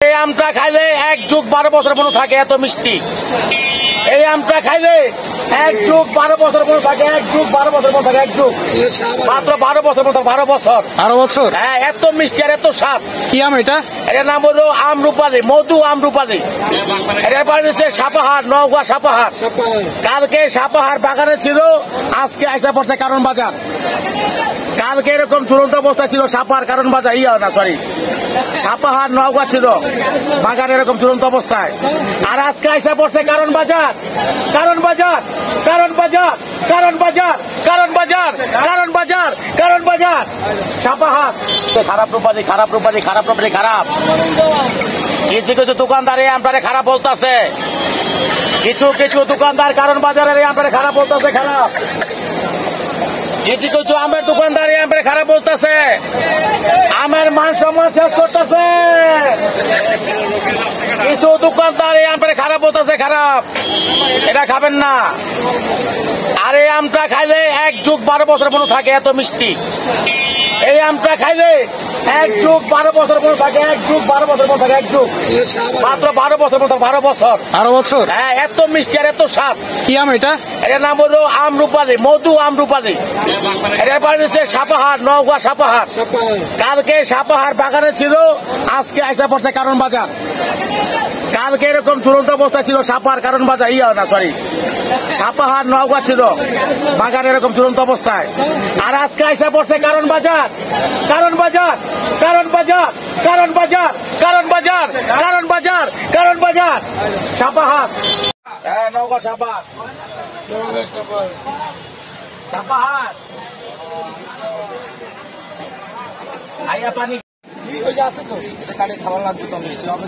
এই আমটা খাইলে 1 যুগ 12 বছর মনে থাকে, এত মিষ্টি। এই আমটা খাইলে 1 যুগ 12 বছর মনে থাকে, 1 যুগ 12 বছর মনে থাকে, 1 যুগ মাত্র 12 বছর মনে থাকে, 12 বছর। 12 বছর? হ্যাঁ, এত মিষ্টি আর এত স্বাদ। কি আম এটা? এটার নাম হলো আমরুপালি, মধু আমরুপালি। এটার বাড়ি হচ্ছে সাপাহার, নওগাঁ সাপাহার। কালকে সাপাহার বাগানে ছিল, আজকে আইসা পড়ছে কারণ বাজার। কালকে এরকম ঝুলন্ত অবস্থা ছিল সাপাহার কারণ বাজার, সাপাহার নওগাঁ ছিল বাগানে এরকম ঝুলন্ত অবস্থায়। আর আজকে আইসা পড়ছে কারণ বাজার, কারণ বাজার, কারণ বাজার, কারণ বাজার, কারণ বাজার, কারণ বাজার, কারণ বাজার, সাপাহার। খারাপ রূপালি, খারাপ রূপালি, খারাপ রূপালি, খারাপ। কিছু কিছু দোকানদার আপনারে খারাপ বলতেছে, কিছু কিছু দোকানদার কারণ বাজারের আপনারে খারাপ বলতেছে, খারাপ। কিছু কিছু আমের দোকানদার আপনারে খারাপ বলতেছে, আমের মান সম্মান শেষ করতেছে। কিছু দোকানদার আপনারে খারাপ বলতেছে, খারাপ। এটা খাবেন না। আর এই আমটা খাইলে 1 যুগ 12 বছর মনে থাকে, এত মিষ্টি। এই আমটা খাইলে 1 যুগ 12 বছর মনে থাকে, 1 যুগ 12 বছর মনে থাকে, 1 যুগ মাত্র 12 বছর মনে থাকে, 12 বছর। 12 বছর? হ্যাঁ, এত মিষ্টি আর এত স্বাদ। কি আম এটা? এটার নাম হলো আমরুপালি, মধু আমরুপালি। এটার বাড়ি হচ্ছে সাপাহার, নওগাঁ সাপাহার। কালকে সাপাহার বাগানে ছিল, আজকে আইসা পড়ছে কারণ বাজার। কালকে এরকম ঝুলন্ত অবস্থা ছিল সাপাহার কারণ বাজার, সাপাহার নওগাঁ ছিল বাগানে এরকম ঝুলন্ত অবস্থায়। আর আজকে আইসা পড়ছে কারণ বাজার, কারণ বাজার, কারণ বাজার, কারণ বাজার, কারণ বাজার, কারণ বাজার, কারণ বাজার, সাপাহার। হ্যাঁ, নওগাঁ সাপাহার, সাপাহার। আইয়া পানি আছে তো, খাওয়া লাগবে তো মিষ্টি হবে।